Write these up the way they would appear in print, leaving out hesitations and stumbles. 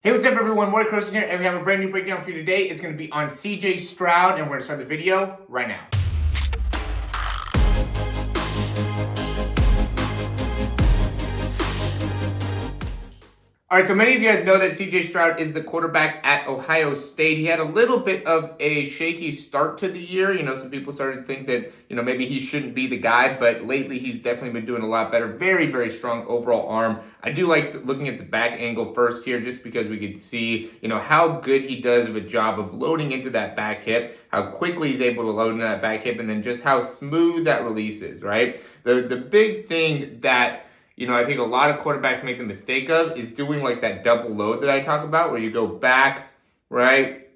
Hey, what's up everyone? Morey Croson here, and we have a brand new breakdown for you today. It's going to be on CJ Stroud, and we're going to start the video right now. All right, so many of you guys know that CJ Stroud is the quarterback at Ohio State. He had a little bit of a shaky start to the year. Some people started to think that, maybe he shouldn't be the guy, but lately he's definitely been doing a lot better. Very, very strong overall arm. I do like looking at the back angle first here just because we could see, how good he does of a job of loading into that back hip, how quickly he's able to load into that back hip, and then just how smooth that release is, right? The big thing that I think a lot of quarterbacks make the mistake of is doing like that double load that I talk about where you go back, right?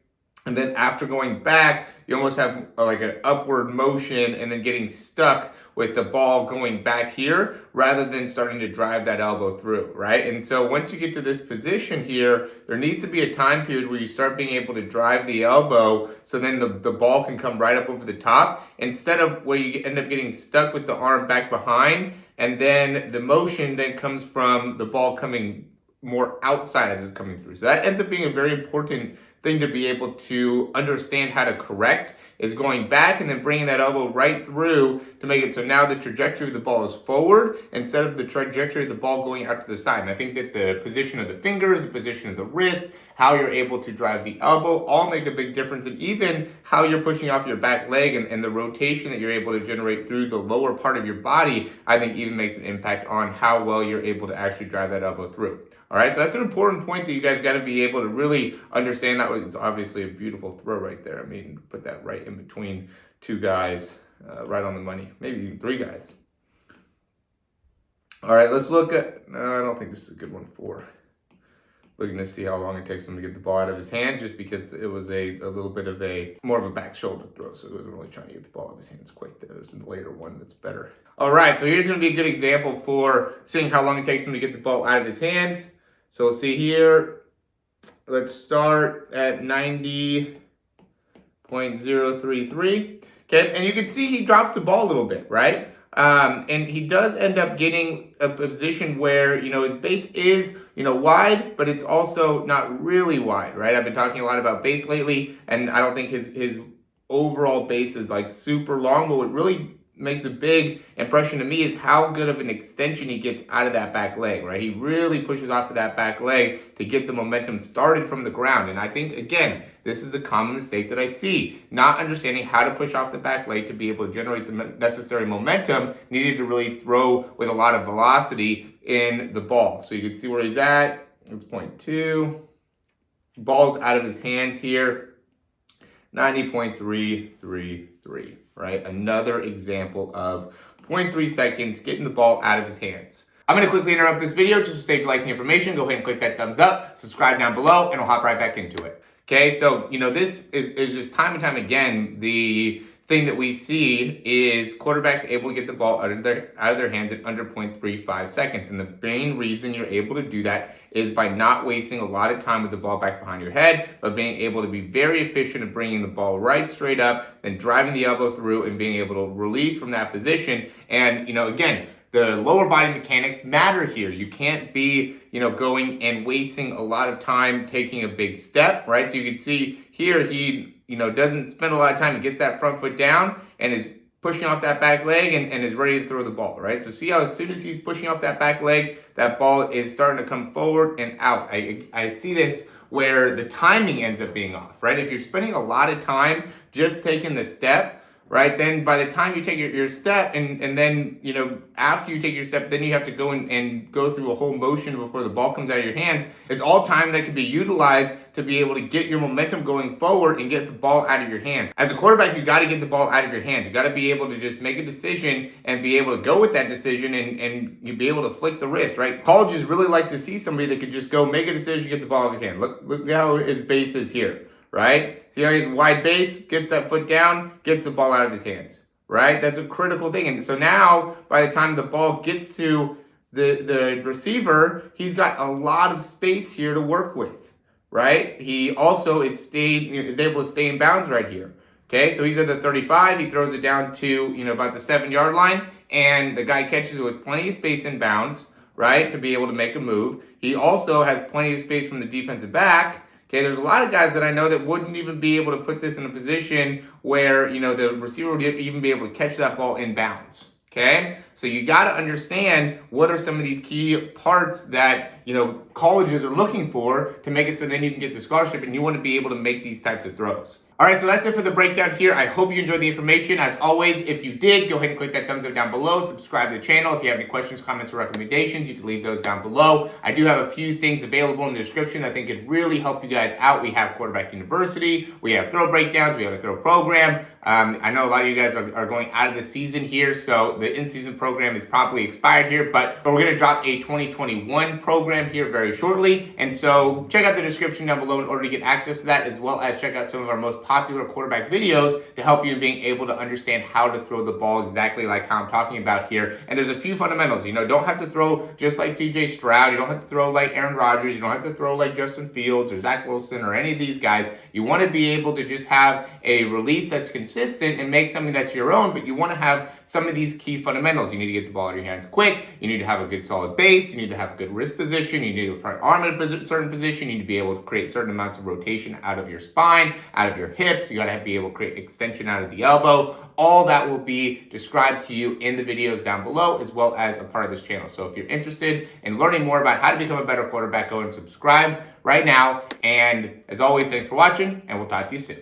And then after going back, you almost have like an upward motion and then getting stuck with the ball going back here rather than starting to drive that elbow through, right? And so once you get to this position here, there needs to be a time period where you start being able to drive the elbow so then the ball can come right up over the top instead of where you end up getting stuck with the arm back behind, and then the motion then comes from the ball coming more outside as it's coming through. So that ends up being a very important thing to be able to understand how to correct, is going back and then bringing that elbow right through to make it so now the trajectory of the ball is forward instead of the trajectory of the ball going out to the side. And I think that the position of the fingers, the position of the wrist, how you're able to drive the elbow all make a big difference, and even how you're pushing off your back leg and the rotation that you're able to generate through the lower part of your body, I think even makes an impact on how well you're able to actually drive that elbow through. All right, so that's an important point that you guys got to be able to really understand. That it's obviously a beautiful throw right there. I mean, put that right in between two guys, right on the money, maybe even three guys. All right, let's look at, no, I don't think this is a good one for looking to see how long it takes him to get the ball out of his hands, just because it was a little bit of more of a back shoulder throw, so he wasn't really trying to get the ball out of his hands quite there. There's a later one that's better. All right, so here's going to be a good example for seeing how long it takes him to get the ball out of his hands. So we'll see here, let's start at 90.033. Okay, and you can see he drops the ball a little bit, right? And he does end up getting a position where, his base is, wide, but it's also not really wide, right? I've been talking a lot about base lately, and I don't think his overall base is like super long, but what really makes a big impression to me is how good of an extension he gets out of that back leg, right? He really pushes off of that back leg to get the momentum started from the ground. And I think, again, this is a common mistake that I see. Not understanding how to push off the back leg to be able to generate the necessary momentum needed to really throw with a lot of velocity in the ball. So you can see where he's at. It's 0.2. Ball's out of his hands here. 90.333, right? Another example of 0.3 seconds getting the ball out of his hands. I'm going to quickly interrupt this video just to say if you like the information, go ahead and click that thumbs up, subscribe down below, and we'll hop right back into it. Okay, so, this is just time and time again, the thing that we see is quarterbacks able to get the ball out of their hands in under 0.35 seconds. And the main reason you're able to do that is by not wasting a lot of time with the ball back behind your head, but being able to be very efficient at bringing the ball right straight up, then driving the elbow through and being able to release from that position. And, again, the lower body mechanics matter here. You can't be, going and wasting a lot of time taking a big step, right? So you can see here, he, doesn't spend a lot of time. He gets that front foot down and is pushing off that back leg and is ready to throw the ball, right? So see how as soon as he's pushing off that back leg, that ball is starting to come forward and out. I see this where the timing ends up being off, right? If you're spending a lot of time just taking the step, right, then by the time you take your step and then, after you take your step, then you have to go and go through a whole motion before the ball comes out of your hands. It's all time that can be utilized to be able to get your momentum going forward and get the ball out of your hands. As a quarterback, you got to get the ball out of your hands. You got to be able to just make a decision and be able to go with that decision and you be able to flick the wrist, right? Colleges really like to see somebody that could just go make a decision, get the ball out of his hand. Look how his base is here, right? See how he has a wide base, gets that foot down, gets the ball out of his hands, right? That's a critical thing. And so now, by the time the ball gets to the receiver, he's got a lot of space here to work with, right? He also is able to stay in bounds right here. Okay, so he's at the 35, he throws it down to, about the 7-yard line, and the guy catches it with plenty of space in bounds, right, to be able to make a move. He also has plenty of space from the defensive back. Okay, there's a lot of guys that I know that wouldn't even be able to put this in a position where, the receiver would even be able to catch that ball in bounds. Okay, so you got to understand what are some of these key parts that colleges are looking for to make it so then you can get the scholarship, and you want to be able to make these types of throws. All right, so that's it for the breakdown here. I hope you enjoyed the information. As always, if you did, go ahead and click that thumbs up down below. Subscribe to the channel. If you have any questions, comments, or recommendations, you can leave those down below. I do have a few things available in the description I think could really help you guys out. We have Quarterback University. We have throw breakdowns. We have a throw program. I know a lot of you guys are going out of the season here, so the in-season program is probably expired here, but we're going to drop a 2021 program here very shortly. And so check out the description down below in order to get access to that, as well as check out some of our most popular quarterback videos to help you in being able to understand how to throw the ball exactly like how I'm talking about here. And there's a few fundamentals. Don't have to throw just like CJ Stroud. You don't have to throw like Aaron Rodgers. You don't have to throw like Justin Fields or Zach Wilson or any of these guys. You want to be able to just have a release that's consistent and make something that's your own, but you want to have some of these key fundamentals. You need to get the ball out of your hands quick. You need to have a good solid base. You need to have a good wrist position. You need to front arm in a certain position. You need to be able to create certain amounts of rotation out of your spine, out of your hips. You got to be able to create extension out of the elbow. All that will be described to you in the videos down below, as well as a part of this channel. So if you're interested in learning more about how to become a better quarterback, go and subscribe right now. And as always, thanks for watching, and we'll talk to you soon.